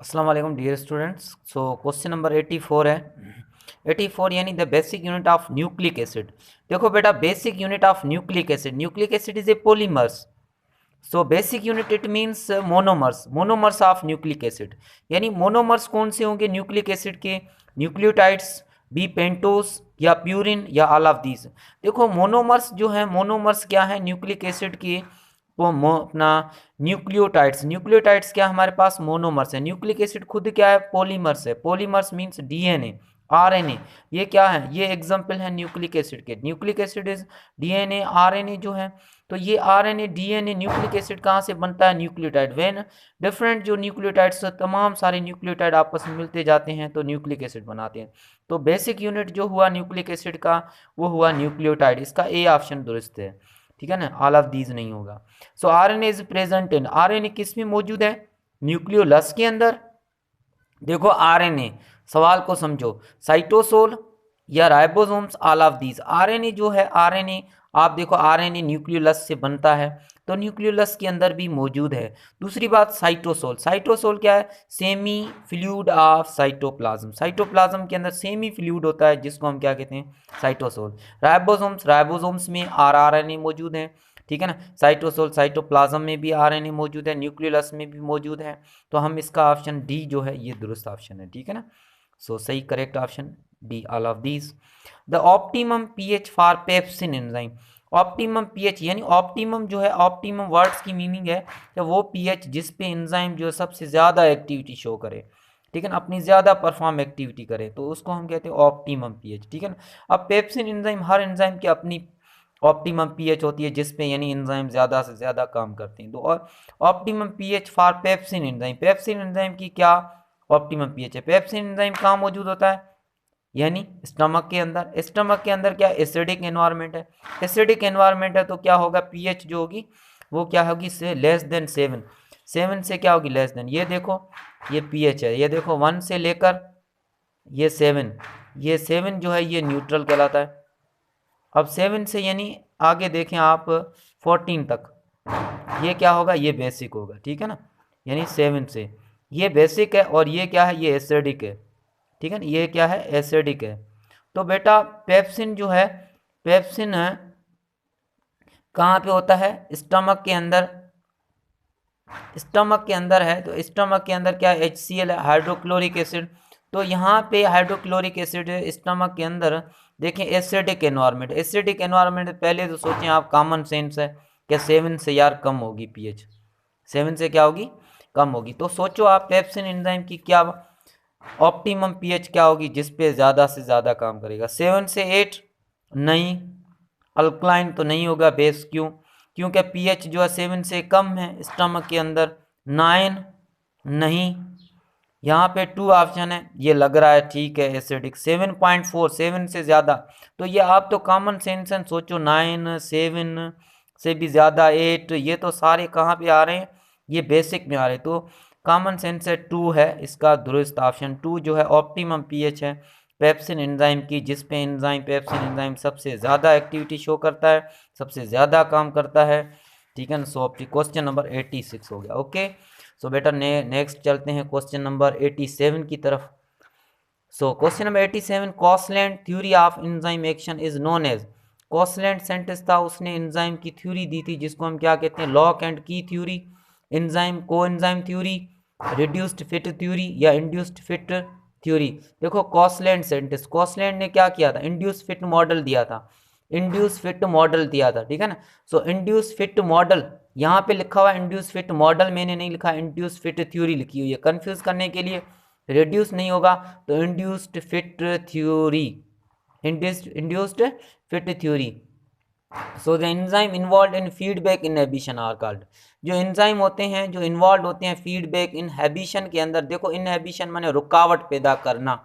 अस्सलाम वालेकुम dear students. So question number 84 है। 84 यानी the basic unit of nucleic acid. देखो बेटा, basic unit of nucleic acid, nucleic acid is a polymers. So basic unit it means monomers, monomers of nucleic acid. यानी monomers कौन से होंगे nucleic acid के? Nucleotides, B pentose या purine या all of these. देखो मोनोमर्स जो है, मोनोमर्स क्या है न्यूक्लिक एसिड के? वो अपना न्यूक्लियोटाइड्स, न्यूक्लियोटाइड्स क्या हमारे पास? मोनोमर्स है। न्यूक्लिक एसिड खुद क्या है? पॉलीमर्स है। Polymers means DNA, RNA. ये क्या है? ये एग्जांपल है न्यूक्लिक एसिड के। Nucleic acid is DNA, RNA जो है। तो ये आरएनए, डीएनए, न्यूक्लिक एसिड कहाँ से बनता है? न्यूक्लियोटाइड। व्हेन डिफरेंट जो न्यूक्लियोटाइड्स, तमाम सारे न्यूक्लियोटाइड आपस में मिलते जाते हैं तो न्यूक्लिक एसिड बनाते हैं। तो बेसिक यूनिट जो हुआ न्यूक्लिक एसिड का, वो हुआ न्यूक्लियोटाइड। इसका ए ऑप्शन दुरुस्त है, ठीक है ना, ऑल ऑफ दीज नहीं होगा। सो RNA is present in, RNA किस में मौजूद है? न्यूक्लियोलस के अंदर। देखो आरएनए, सवाल को समझो, साइटोसोल या ribosomes, all of these. RNA जो है, आरएनए आप देखो, आरएनए न्यूक्लियोलस से बनता है, तो न्यूक्लियोलस के अंदर भी मौजूद है। दूसरी बात साइटोसोल, साइटोसोल क्या है? Semi fluid of cytoplasm. Cytoplasm के अंदर सेमी फ्लूइड होता है जिसको हम क्या कहते हैं? साइटोसोल। राइबोसोम्स, राइबोसोम्स में आरएनए मौजूद है, ठीक है ना। साइटोसोल, साइटोप्लाज्म में भी आरएनए मौजूद है, न्यूक्लियोलस में भी मौजूद है। तो हम इसका ऑप्शन डी जो है ये दुरुस्त ऑप्शन है, ठीक है ना। सो सही correct option D, all of these. The optimum pH for pepsin enzyme. Optimum pH यानी ऑप्टिमम जो है, ऑप्टिमम वर्ड्स की मीनिंग है कि वो पीएच जिस पे एंजाइम जो है सबसे ज़्यादा एक्टिविटी शो करे, ठीक है ना, अपनी ज़्यादा परफॉर्म एक्टिविटी करे, तो उसको हम कहते हैं ऑप्टिमम पीएच, ठीक है ना। अब पेप्सिन एंजाइम, हर एंजाइम की अपनी ऑप्टिमम पीएच होती है जिस पे यानी एंजाइम ज़्यादा से ज़्यादा काम करते हैं। तो और optimum pH for pepsin enzyme, pepsin enzyme की क्या ऑप्टिमम पीएच है? पेप्सिन एंजाइम कहाँ मौजूद होता है? यानी स्टमक के अंदर। स्टमक के अंदर क्या एसिडिक एनवायरनमेंट है, एसिडिक एनवायरनमेंट है तो क्या होगा? पीएच जो होगी वो क्या होगी? से लेस देन 7, 7 से क्या होगी? Less than. ये देखो ये पीएच है, ये देखो 1 से लेकर ये 7, ये 7 जो है ये न्यूट्रल कहलाता है। अब 7 से यानी आगे देखें आप 14 तक, ये क्या होगा? ये बेसिक होगा, ठीक है ना। यानी 7 से ये बेसिक है और ये क्या है? ये एसिडिक है, ठीक है ना। ये क्या है? एसिडिक है। तो बेटा पेप्सिन जो है, पेप्सिन है कहाँ पे होता है? स्टमक के अंदर। स्टमक के अंदर है तो स्टमक के अंदर क्या है? HCl है, हाइड्रोक्लोरिक एसिड। तो यहाँ पे हाइड्रोक्लोरिक एसिड है स्टमक के अंदर। देखें एसिडिक एनवायरनमेंट, एसिडिक एनवायरनमेंट पहले तो सोचें आप, कॉमन सेंस है कि 7 से यार कम होगी पीएच, 7 से क्या होगी? कम होगी। तो सोचो आप पेप्सिन एंजाइम की क्या ऑप्टिमम पीएच क्या होगी जिस पे ज़्यादा से ज़्यादा काम करेगा? 7 से 8 नहीं, अल्कलाइन तो नहीं होगा बेस। क्यों? क्योंकि पीएच जो है 7 से कम है स्टमक के अंदर। 9 नहीं, यहाँ पे 2 ऑप्शन है, ये लग रहा है ठीक है एसिडिक। 7.4, 7 से ज़्यादा, तो ये आप तो कॉमन सेंस सोचो, 9, 7 से भी ज़्यादा, 8, ये तो सारे कहाँ पे आ रहे हैं? ये बेसिक में आ रहे हैं। तो कॉमन सेंस है 2 है इसका दुरुस्त ऑप्शन। 2 जो है ऑप्टिमम पीएच है पेप्सिन एंजाइम की, जिस पे एंजाइम, पेप्सिन एंजाइम सबसे ज़्यादा एक्टिविटी शो करता है, सबसे ज़्यादा काम करता है, ठीक है ना। सो क्वेश्चन नंबर 86 हो गया। ओके, सो बेटा नेक्स्ट चलते हैं क्वेश्चन नंबर 87 की तरफ। So question number 87, Koshland theory of enzyme action is known as. Koshland scientist था, उसने एंजाइम की थ्योरी दी थी जिसको हम क्या कहते हैं? लॉक एंड की थ्योरी, एंजाइम को enzyme theory, reduced fit theory या इंड्यूस्ड फिट थ्योरी। देखो कॉसलैंड साइंटिस्ट, कॉसलैंड ने क्या किया था? इंड्यूस फिट मॉडल दिया था, इंड्यूस फिट मॉडल दिया था, ठीक है ना। सो इंड्यूस फिट मॉडल, यहाँ पे लिखा हुआ इंड्यूस फिट मॉडल, मैंने नहीं लिखा, इंड्यूस फिट थ्योरी लिखी हुई है कंफ्यूज करने के लिए। रिड्यूस नहीं होगा तो induced fit theory, induced fit theory. So the enzyme involve in feedback inhibition are called. जो एंजाइम होते हैं जो इन्वॉल्व होते हैं फीडबैक इनहिबिशन के अंदर, देखो इनहिबिशन माने रुकावट पैदा करना।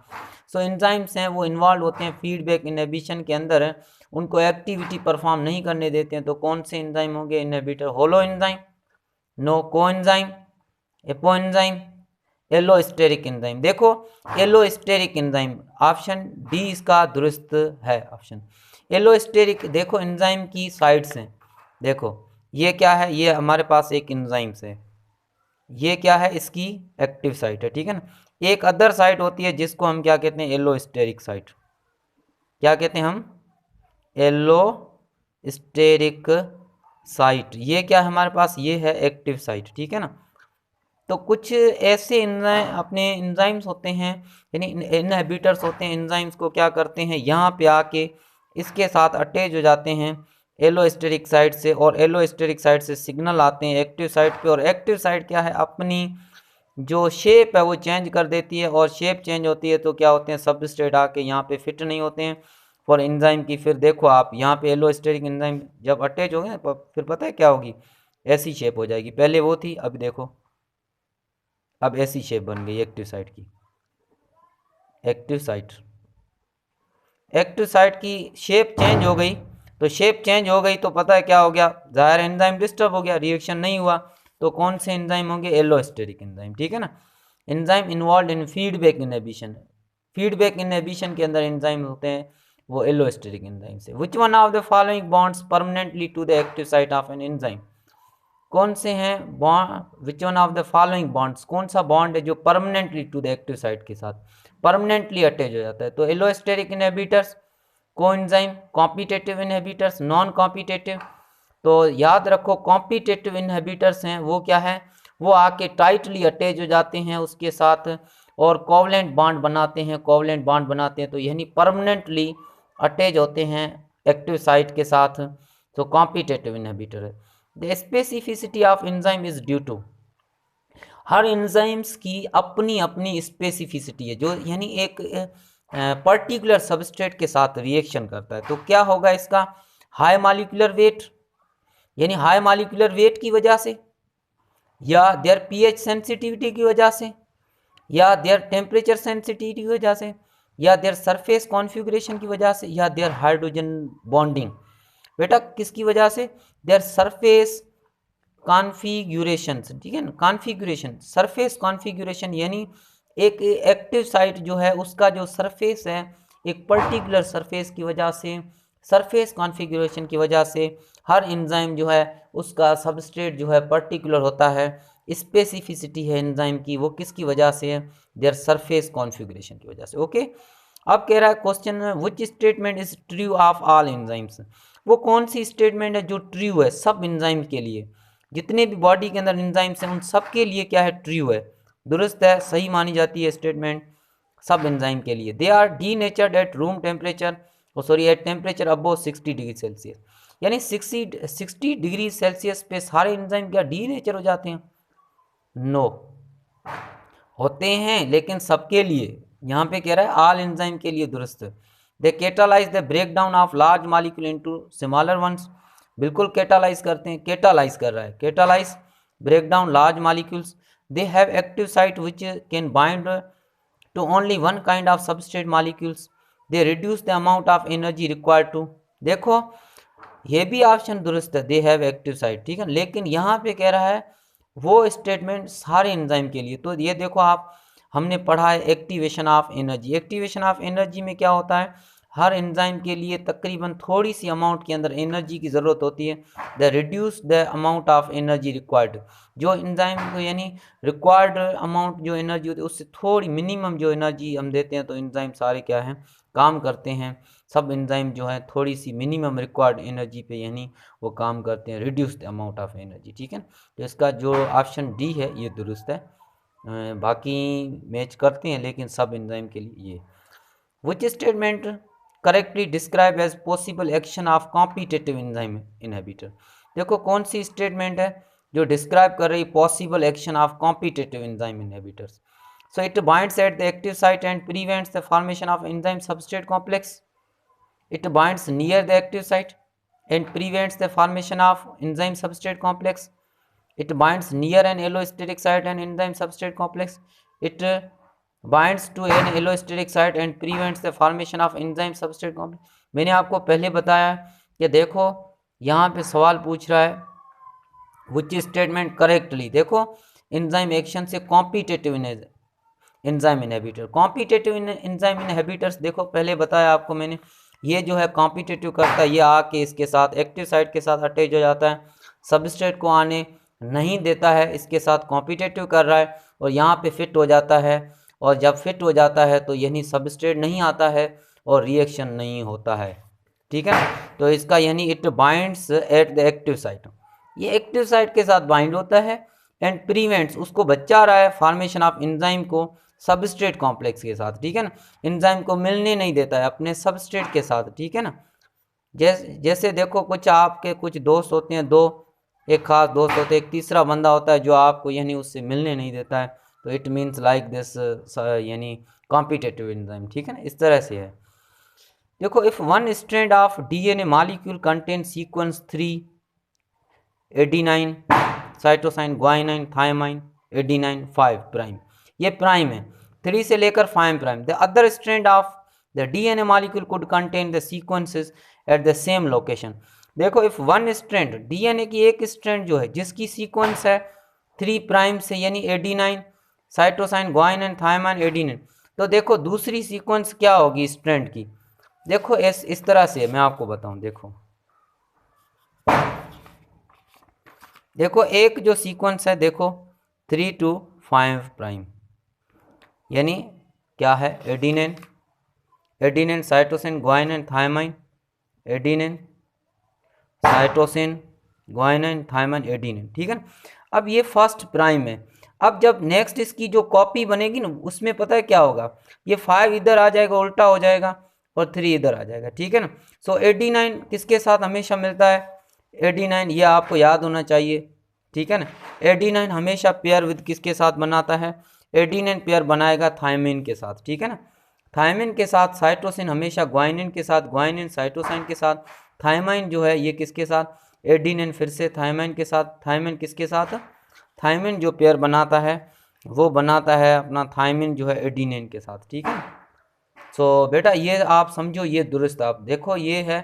सो एंजाइम्स हैं वो इन्वॉल्व होते हैं फीडबैक इनहिबिशन के अंदर, उनको एक्टिविटी परफॉर्म नहीं करने देते हैं। तो कौन से एंजाइम होंगे इनहिबिटर? होलो एंजाइम, नो को enzyme, apo enzyme, allosteric enzyme. देखो एलोस्टेरिक एंजाइम, ऑप्शन डी इसका दुरुस्त है ऑप्शन। एलोस्टेरिक, देखो एंजाइम की साइड्स हैं, देखो ये क्या है? ये हमारे पास एक एंजाइम है, ये क्या है, इसकी एक्टिव साइट है, ठीक है ना। एक अदर साइट होती है जिसको हम क्या कहते हैं, एलोस्टेरिक साइट। क्या कहते हैं हम, एलोस्टेरिक साइट। ये क्या है हमारे पास, ये है एक्टिव साइट, ठीक है ना। तो कुछ ऐसे अपने एंजाइम्स होते हैं, यानी इनहिबिटर्स होते हैं, एंजाइम्स को क्या करते हैं, यहाँ पे आके इसके साथ अटैच हो जाते हैं एलोस्टेरिक साइट से, और एलोस्टेरिक साइट से सिग्नल आते हैं एक्टिव साइट पे, और एक्टिव साइट क्या है, अपनी जो शेप है वो चेंज कर देती है, और शेप चेंज होती है तो क्या होते हैं, सबस्ट्रेट आके यहाँ पे फिट नहीं होते हैं फॉर एंजाइम की। फिर देखो आप यहाँ पे एलोस्टेरिक एंजाइम जब अटैच हो गए फिर पता है क्या होगी, ऐसी शेप हो जाएगी। पहले वो थी, अब देखो अब ऐसी शेप बन गई एक्टिव साइट की। एक्टिव साइट, एक्टिव साइट की शेप चेंज हो गई, तो शेप चेंज हो गई तो पता है क्या हो गया, जाहिर एंजाइम डिस्टर्ब हो गया, रिएक्शन नहीं हुआ। तो कौन से एंजाइम होंगे, एलोस्टेरिक एंजाइम, ठीक है ना। Enzyme involve in feedback inhibition, feedback inhibition के अंदर एंजाइम होते हैं वो एलोस्टेरिक एंजाइम से। Which one of the following bonds permanently to the active site of an enzyme, कौन से हैं bond, which one of the following bonds, कौन सा बॉन्ड है जो permanently to the active site के साथ परमानेंटली अटैच हो जाता है। तो allosteric inhibitors, coenzyme, competitive inhibitors, non competitive. तो याद रखो कॉम्पिटिटिव इनहिबिटर्स हैं वो क्या है, वो आके टाइटली अटैच हो जाते हैं उसके साथ और कोवलेंट बॉन्ड बनाते हैं, कोवलेंट बॉन्ड बनाते हैं, तो यानी परमानेंटली अटैच होते हैं एक्टिव साइट के साथ। तो कॉम्पिटिटिव इनहिबिटर है। The specificity of enzyme is due to, हर एंजाइम्स की अपनी अपनी स्पेसिफिसिटी है, जो यानी एक पर्टिकुलर सबस्ट्रेट के साथ रिएक्शन करता है। तो क्या होगा इसका, हाई मॉलिक्यूलर वेट, यानी हाई मॉलिक्यूलर वेट की वजह से, या देयर पीएच सेंसिटिविटी की वजह से, या देयर टेम्परेचर सेंसिटिविटी की वजह से, या देयर सरफेस कॉन्फ़िगरेशन की वजह से, या देयर हाइड्रोजन बॉन्डिंग। बेटा किसकी वजह से, देयर सरफेस कॉन्फ़िगरेशन, ठीक है ना, कॉन्फ़िगरेशन, सरफेस कॉन्फ़िगरेशन, यानी एक एक्टिव साइट जो है उसका जो सरफेस है एक पर्टिकुलर सरफेस की वजह से, सरफेस कॉन्फ़िगरेशन की वजह से हर एंजाइम जो है उसका सबस्ट्रेट जो है पर्टिकुलर होता है। स्पेसिफिसिटी है एंजाइम की, वो किसकी वजह से है, देयर सरफेस कॉन्फ़िगरेशन की वजह से। ओके, अब कह रहा है क्वेश्चन में which statement is true of all enzymes, वो कौन सी स्टेटमेंट है जो ट्रू है सब एंजाइम के लिए, जितने भी बॉडी के अंदर एंजाइम्स हैं उन सब के लिए क्या है, ट्रू है, दुरुस्त है, सही मानी जाती है स्टेटमेंट सब एंजाइम के लिए। They R D नेचर्ड at room temperature, sorry at temperature above 60 degree Celsius, यानी 60 डिग्री सेल्सियस पे सारे एंजाइम क्या डी नेचर हो जाते हैं, नो होते हैं, लेकिन सबके लिए, यहाँ पे कह रहा है ऑल एंजाइम के लिए दुरुस्त है। They catalyse the break down of large molecule into smaller ones, बिल्कुल कैटालाइज करते हैं, कैटालाइज कर रहा है, catalyse break down large molecules. They have active site which can bind to only one kind of substrate molecules, they reduce the amount of energy required to, देखो ये भी option दुरुस्त है, दे हैव एक्टिव साइट, ठीक है, लेकिन यहाँ पे कह रहा है वो स्टेटमेंट सारे एंजाइम के लिए। तो ये देखो आप, हमने पढ़ा है activation of energy, activation of energy में क्या होता है, हर एंजाइम के लिए तकरीबन थोड़ी सी अमाउंट के अंदर एनर्जी की ज़रूरत होती है। The reduce the amount of energy required, जो एंजाइम को यानी रिक्वायर्ड अमाउंट जो एनर्जी होती है उससे थोड़ी मिनिमम जो एनर्जी हम देते हैं, तो एंजाइम सारे क्या हैं, काम करते हैं, सब एंजाइम जो है थोड़ी सी मिनिमम रिक्वायर्ड एनर्जी पे यानी वो काम करते हैं, reduce the amount of energy, ठीक है। तो इसका जो ऑप्शन डी है ये दुरुस्त है, बाकी मैच करते हैं लेकिन सब एंजाइम के लिए ये। Which statement correctly describe as possible action of competitive enzyme inhibitor, देखो कौन सी स्टेटमेंट है जो डिस्क्राइब कर रही possible action of competitive enzyme inhibitors. So it binds at the active site and prevents the formation of enzyme substrate complex. It binds near the active site and prevents the formation of enzyme substrate complex. It binds near an allosteric site and enzyme substrate complex. It binds to an allosteric site and prevents the formation of enzyme substrate complex. मैंने आपको पहले बताया कि देखो यहाँ पे सवाल पूछ रहा है which statement correctly, देखो enzyme action से competitive enzyme inhibitor, competitive enzyme inhibitors, देखो पहले बताया आपको मैंने, ये जो है कॉम्पिटिटिव करता है, ये आके इसके साथ एक्टिव साइट के साथ अटैच हो जाता है, सबस्ट्रेट को आने नहीं देता है, इसके साथ कॉम्पिटेटिव कर रहा है और यहाँ पे फिट हो जाता है, और जब फिट हो जाता है तो यानी सबस्ट्रेट नहीं आता है और रिएक्शन नहीं होता है, ठीक है ना। तो इसका यानी it binds at the active site, ये एक्टिव साइट के साथ बाइंड होता है एंड प्रिवेंट्स, उसको बचा रहा है फॉर्मेशन ऑफ एंजाइम को सबस्ट्रेट कॉम्प्लेक्स के साथ, ठीक है ना। एंजाइम को मिलने नहीं देता है अपने सबस्ट्रेट के साथ, ठीक है ना। जैसे देखो कुछ आपके कुछ दोस्त होते हैं, दो एक खास दोस्त होते हैं, एक तीसरा बंदा होता है जो आपको यानी उससे मिलने नहीं देता है, तो इट मीन्स लाइक दिस यानी कॉम्पिटेटिव एंजाइम, ठीक है ना, इस तरह से है। देखो if one strand of DNA molecule contain sequence 3 adenine cytosine guanine thymine adenine 5 prime, ये प्राइम है 3 से लेकर 5 prime, the other strand of the DNA molecule could contain the sequences at the same location. देखो if one strand DNA की एक strand जो है जिसकी सीक्वेंस है 3 प्राइम से यानी adenine cytosine guanine thymine adenine, तो देखो दूसरी सीक्वेंस क्या होगी स्ट्रैंड की, देखो इस तरह से मैं आपको बताऊं। देखो एक जो सीक्वेंस है देखो 3 to 5 प्राइम यानी क्या है, adenine adenine cytosine guanine thymine adenine cytosine guanine thymine adenine, ठीक है ना। अब ये फर्स्ट प्राइम है, अब जब नेक्स्ट इसकी जो कॉपी बनेगी ना उसमें पता है क्या होगा, ये 5 इधर आ जाएगा उल्टा हो जाएगा और 3 इधर आ जाएगा, ठीक है ना। सो एडेनाइन किसके साथ हमेशा मिलता है, एडेनाइन, ये आपको याद होना चाहिए, ठीक है ना। एडेनाइन हमेशा पेयर विद किसके साथ बनाता है, एडेनाइन पेयर बनाएगा थायमिन के साथ, ठीक है ना। थायमिन के साथ साइटोसिन हमेशा ग्वाइनिन के साथ, ग्वाइनिन साइटोसाइन के साथ, थायमाइन जो है ये किसके साथ, एडेनिन फिर से थायमाइन के साथ, थायमिन किसके साथ, थायमिन जो पेयर बनाता है वो बनाता है अपना थायमिन जो है एडेनिन के साथ, ठीक है। सो बेटा ये आप समझो, ये दुरुस्त आप देखो ये है,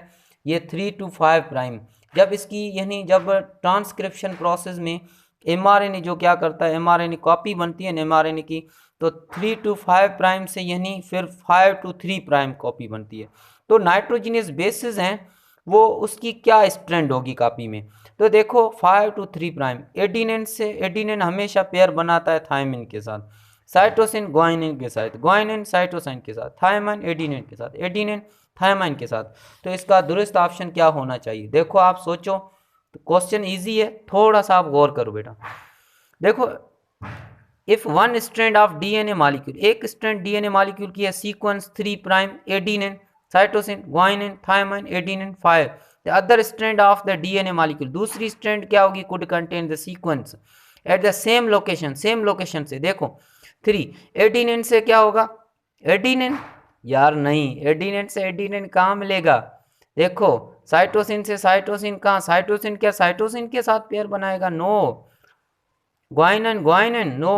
ये 3 to 5 प्राइम, जब इसकी यानी जब ट्रांसक्रिप्शन प्रोसेस में एमआरएनए जो क्या करता है, एमआरएनए कॉपी बनती है एमआरएनए की, तो 3 to 5 प्राइम से यानी फिर 5 to 3 प्राइम कॉपी बनती है। तो नाइट्रोजिनियस बेसिस हैं वो उसकी क्या स्ट्रैंड होगी कॉपी में, तो देखो 5 to 3 प्राइम, एडेनिन से एडेनिन हमेशा पेयर बनाता है थायमिन के साथ, साइटोसिन ग्वाइनिन के साथ, ग्वाइनिन साइटोसाइन के साथ, थायमाइन एडेनिन के साथ, एडेनिन थायमाइन के साथ। तो इसका दुरुस्त ऑप्शन क्या होना चाहिए, देखो आप सोचो, तो क्वेश्चन इजी है, थोड़ा सा आप गौर करो बेटा। देखो if one strand of DNA molecule, एक स्ट्रैंड डीएनए मॉलिक्यूल की है sequence 3 prime adenine cytosine guanine thymine adenine 5, the other strand of the DNA molecule, दूसरी स्ट्रैंड क्या होगी, could contain the sequence at the same location, same location से देखो 3 adenine से क्या होगा, एडेनिन यार नहीं, एडेनिन से एडेनिन कहाँ मिलेगा, देखो साइटोसिन से साइटोसिन कहाँ, साइटोसिन क्या साइटोसिन के साथ पेयर बनाएगा, no, guanine guanine no,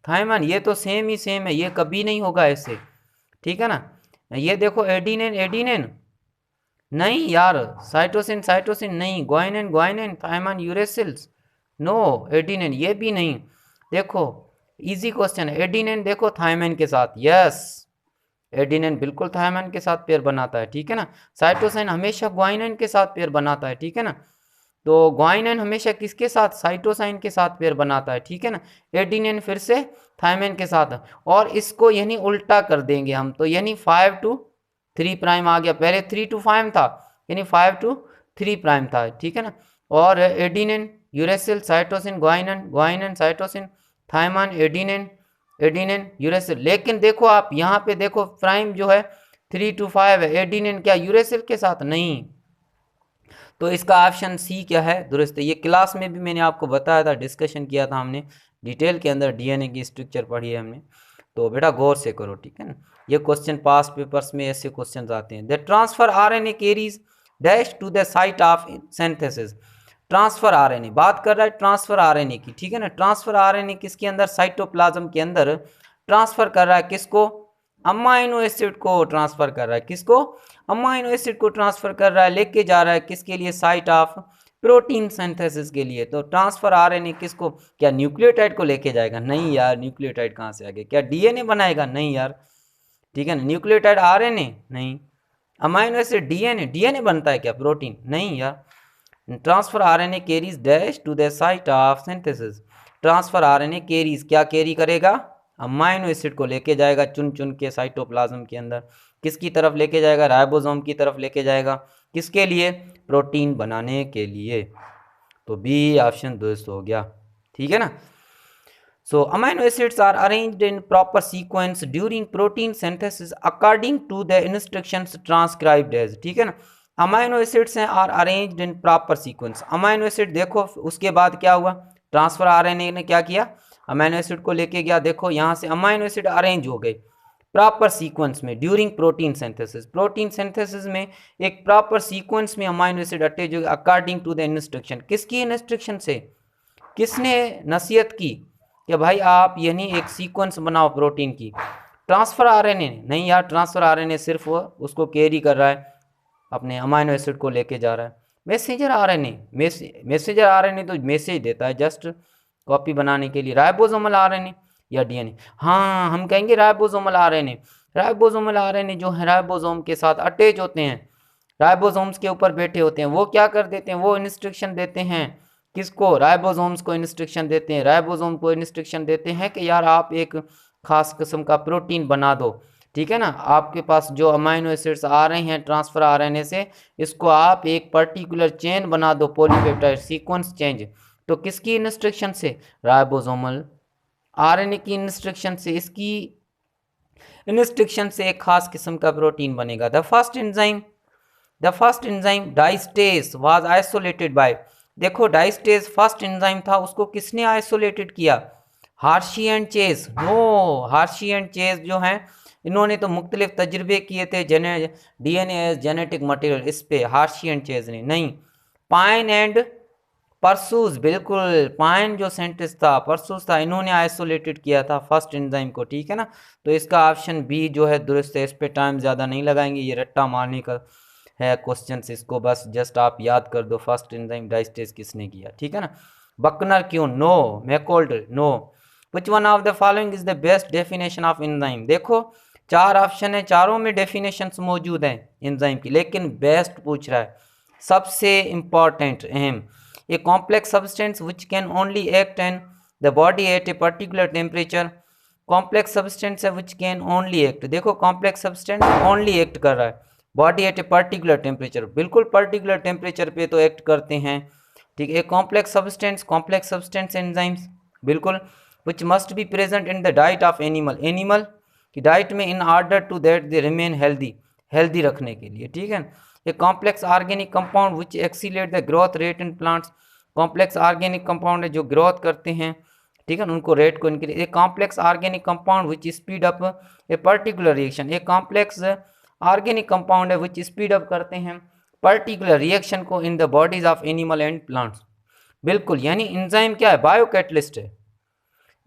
thymine ये तो सेम ही सेम है, ये कभी नहीं होगा ऐसे, ठीक है ना। ये देखो एडेनिन एडेनिन नहीं यार, साइटोसिन साइटोसिन नहीं, guanine guanine thymine uracils no, adenine ये भी नहीं। देखो इजी क्वेश्चन है, एडेनिन देखो थायमाइन के साथ, यस एडेनिन बिल्कुल थायमाइन के साथ पेयर बनाता है, ठीक है ना। साइटोसाइन हमेशा ग्वाइनिन के साथ पेयर बनाता है, ठीक है ना। तो ग्वाइनिन हमेशा किसके साथ, साइटोसाइन के साथ पेयर बनाता है, ठीक है ना। एडेनिन फिर से थायमाइन के साथ, और इसको यानी उल्टा कर देंगे हम, तो यानी 5 to 3 प्राइम आ गया, पहले 3 to 5 था यानी 5 to 3 प्राइम था, ठीक है ना। और adenine uracil cytosine guanine guanine cytosine thymine adenine adenine uracil, लेकिन देखो आप यहाँ पे देखो प्राइम जो है 3 to 5 है, एडेनिन क्या यूरेसिल के साथ नहीं, तो इसका ऑप्शन सी क्या है, दुरुस्त है। ये क्लास में भी मैंने आपको बताया था, डिस्कशन किया था हमने डिटेल के अंदर, डीएनए की स्ट्रक्चर पढ़ी है हमने, तो बेटा गौर से करो, ठीक है ना। ये क्वेश्चन पास पेपर्स में ऐसे क्वेश्चन आते हैं, the transfer RNA carries dash to the site of synthesis, transfer RNA बात कर रहा है, ट्रांसफर आरएनए की, ठीक है ना। ट्रांसफर आरएनए किसके अंदर, साइटोप्लाज्म के अंदर ट्रांसफर कर रहा है, किसको, अमाइनो एसिड को ट्रांसफर कर रहा है, किसको, अमाइनो एसिड को ट्रांसफर कर रहा है, लेके जा रहा है किसके लिए, साइट ऑफ प्रोटीन सिंथेसिस के लिए। तो ट्रांसफर आरएनए किसको, क्या न्यूक्लियोटाइड को लेके जाएगा, नहीं यार, न्यूक्लियोटाइड कहाँ से आ गया, क्या डीएनए बनाएगा, नहीं यार, ठीक है ना। न्यूक्लियोटाइड आरएनए नहीं, अमाइनो एसिड डीएनए, डीएनए बनता है क्या प्रोटीन, नहीं यार। Transfer RNA carries dash to the site of synthesis. Transfer RNA carries क्या कैरी करेगा? अमाइनो एसिड को लेके जाएगा चुन चुन के साइटोप्लाज्म के अंदर। किसकी तरफ लेके जाएगा? राइबोसोम की तरफ लेके जाएगा। किसके लिए? प्रोटीन बनाने के लिए। तो बी ऑप्शन दुरुस्त हो गया, ठीक है ना। So amino acids are arranged in proper sequence during protein synthesis according to the instructions transcribed as, ठीक है ना। अमाइनो एसिड्स हैं are arranged in proper sequence. Amino acid देखो उसके बाद क्या हुआ? ट्रांसफर आरएनए ने क्या किया? अमाइनो एसिड को लेके गया। देखो यहाँ से अमाइनो एसिड अरेंज हो गए प्रॉपर सीक्वेंस में during protein synthesis. Protein synthesis में एक प्रॉपर सीक्वेंस में अमाइनो एसिड अटैच हो गए अकॉर्डिंग टू द इंस्ट्रक्शन। किसकी इंस्ट्रक्शन से? किसने नसीहत की कि भाई आप यानी एक सीक्वेंस बनाओ प्रोटीन की? ट्रांसफर आरएनए नहीं यार, ट्रांसफर आरएनए सिर्फ वो उसको कैरी कर रहा है, अपने अमाइनो एसिड को लेके जा रहा है। मैसेंजर आरएनए, मैसेंजर आरएनए तो मैसेज देता है जस्ट कॉपी बनाने के लिए। राइबोसोमल आरएनए या डीएनए, हाँ हम कहेंगे राइबोसोमल आरएनए। राइबोसोमल आरएनए जो है राइबोसोम के साथ अटैच होते हैं, राइबोसोम्स के ऊपर बैठे होते हैं। वो क्या कर देते हैं? वो इंस्ट्रक्शन देते हैं किसको? राइबोसोम्स को इंस्ट्रक्शन देते हैं। राइबोसोम को इंस्ट्रक्शन देते हैं कि यार आप एक खास किस्म का प्रोटीन बना दो, ठीक है ना। आपके पास जो अमाइनो एसिड्स आ रहे हैं ट्रांसफर आरएनए से, इसको आप एक पर्टिकुलर चेन बना दो, पॉलीपेप्टाइड सीक्वेंस चेंज। तो किसकी इंस्ट्रक्शन से? राइबोसोमल आरएनए की इंस्ट्रक्शन से, इसकी इंस्ट्रक्शन से एक खास किस्म का प्रोटीन बनेगा। The first enzyme diastase was isolated by, देखो डाइस्टेज फर्स्ट एंजाइम था, उसको किसने आइसोलेटेड किया? Hershey and Chase. No, Hershey and Chase जो हैं इन्होंने तो मुख्तलिफ तजर्बे किए थे डीएनए एज जेनेटिक मटेरियल, इस पे हार्शी एंड चेज ने नहीं। पाइन एंड परसूस, बिल्कुल पाइन जो साइंटिस्ट था, परसूस था, इन्होंने आइसोलेटेड किया था फर्स्ट एंजाइम को, ठीक है ना। तो इसका ऑप्शन बी जो है दुरुस्त है। इस पे टाइम ज़्यादा नहीं लगाएंगे, ये रट्टा मारने का है क्वेश्चन, इसको बस जस्ट आप याद कर दो फर्स्ट एंजाइम डाइस्टेज किसने किया, ठीक है ना। बकनर क्यों? नो। मैकोल्ड? No. Which one of the following is the best definition of enzyme? देखो 4 ऑप्शन है, चारों में डेफिनेशंस मौजूद हैं एंजाइम की, लेकिन बेस्ट पूछ रहा है, सबसे इंपॉर्टेंट अहम। A complex substance which can only act in the body at a particular temperature. Complex substance है विच कैन ओनली एक्ट, देखो कॉम्प्लेक्स सब्सटेंस ओनली एक्ट कर रहा है body at a particular temperature, बिल्कुल पर्टिकुलर टेम्परेचर पे तो act करते हैं, ठीक है। कॉम्प्लेक्स सब्सटेंस एंजाइम्स बिल्कुल which must be present in the diet of animal की डाइट में in order to that they remain healthy रखने के लिए, ठीक है। A complex organic compound which accelerate the growth rate in plants, complex organic compound है जो growth करते हैं, ठीक है ना, उनको रेट को increase. A complex organic compound which speed up a particular reaction, A complex organic compound है विच स्पीड अप करते हैं पर्टिकुलर रिएक्शन को in the bodies of animal and plants, बिल्कुल। यानी एंजाइम क्या है? बायो कैटलिस्ट है।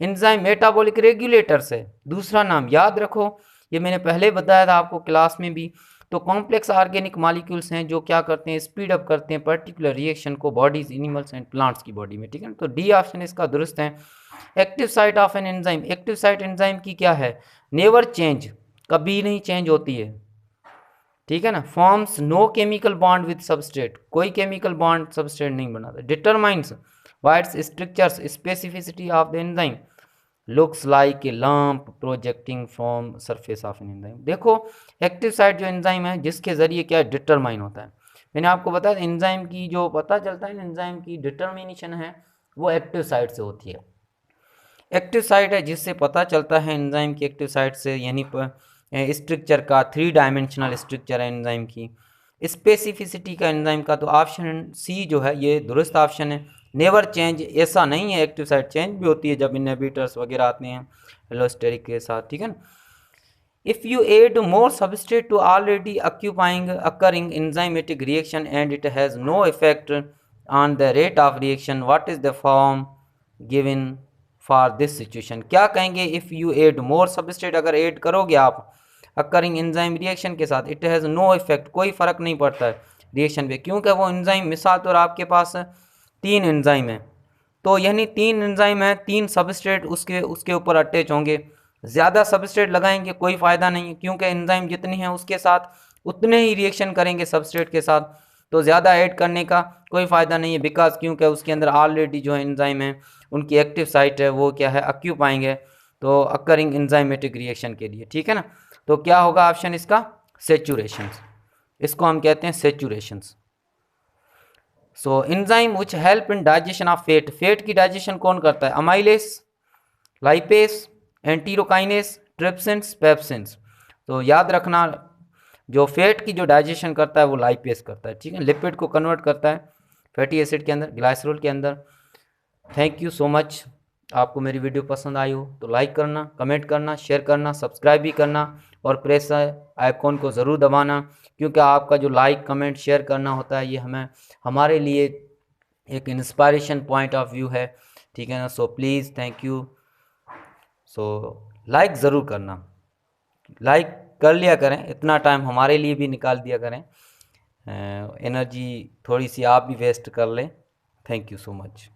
एंजाइम मेटाबॉलिक रेगुलेटर्स है, दूसरा नाम याद रखो, ये मैंने पहले बताया था आपको क्लास में भी। तो कॉम्प्लेक्स ऑर्गेनिक मॉलिक्यूल्स हैं जो क्या करते हैं? स्पीड अप करते हैं पर्टिकुलर रिएक्शन को बॉडीज एनिमल्स एंड प्लांट्स की बॉडी में, ठीक है। तो डी ऑप्शन इसका दुरुस्त है। Active site of an enzyme, active site enzyme की क्या है? नेवर चेंज, कभी नहीं चेंज होती है, ठीक है ना। Forms no chemical bond with substrate, कोई केमिकल बॉन्ड सबस्ट्रेट नहीं बनाता। Determines whites structures specificity of the enzyme, looks like a lump projecting from surface of an enzyme. देखो एक्टिव साइट जो एंजाइम है जिसके जरिए क्या डिटरमाइन होता है, मैंने आपको बताया एंजाइम की जो पता चलता है एंजाइम की डिटर्मिनेशन है वो एक्टिव साइट से होती है। एक्टिव साइट है जिससे पता चलता है एंजाइम की एक्टिव साइट से, यानी स्ट्रक्चर का 3 डायमेंशनल स्ट्रक्चर है एंजाइम की। स्पेसिफिसिटी का एंजाइम का तो ऑप्शन सी जो है ये दुरुस्त ऑप्शन है। नेवर चेंज ऐसा नहीं है, एक्टिव साइट चेंज भी होती है जब इनहिबिटर्स वगैरह आते हैं एलोस्टेरिक के साथ, ठीक है ना। If you add more substrate to already occupying occurring enzymatic reaction and it has no effect on the rate of reaction, what is the form given for this situation? क्या कहेंगे? If you add more substrate, अगर add करोगे आप occurring enzyme reaction के साथ, it has no effect, कोई फ़र्क नहीं पड़ता है रिएक्शन पे, क्योंकि वो एंजाइम मिसाल तौर आपके पास 3 एंजाइम है, तो यानी 3 एंजाइम है, 3 सबस्ट्रेट उसके ऊपर अटैच होंगे। ज़्यादा सबस्ट्रेट लगाएंगे कोई फ़ायदा नहीं है, क्योंकि एंजाइम जितनी है उसके साथ उतने ही रिएक्शन करेंगे सबस्ट्रेट के साथ। तो ज़्यादा ऐड करने का कोई फ़ायदा नहीं है, बिकॉज क्योंकि उसके अंदर ऑलरेडी जो है एंजाइम है उनकी एक्टिव साइट है वो क्या है ऑक्यूपाइंग है, तो अकरिंग एंजाइमेटिक रिएक्शन के लिए, ठीक है ना। तो क्या होगा ऑप्शन इसका सेचुरेशन, इसको हम कहते हैं saturations. So enzyme which help in digestion of fat, fat की डाइजेशन कौन करता है, amylase, lipase, enterokinase, trypsins, pepsins. तो याद रखना जो फैट की जो डाइजेशन करता है वो लाइपेस करता है, ठीक है, लिपिड को कन्वर्ट करता है फैटी एसिड के अंदर, ग्लाइसरोल के अंदर। Thank you so much. आपको मेरी वीडियो पसंद आई हो तो लाइक करना, कमेंट करना, शेयर करना, सब्सक्राइब भी करना और प्रेस आइकॉन को ज़रूर दबाना, क्योंकि आपका जो लाइक कमेंट शेयर करना होता है ये हमारे लिए एक इंस्पायरेशन पॉइंट ऑफ व्यू है, ठीक है ना। So please thank you. So like ज़रूर करना, लाइक कर लिया करें, इतना टाइम हमारे लिए भी निकाल दिया करें, एनर्जी थोड़ी सी आप भी वेस्ट कर लें। Thank you so much.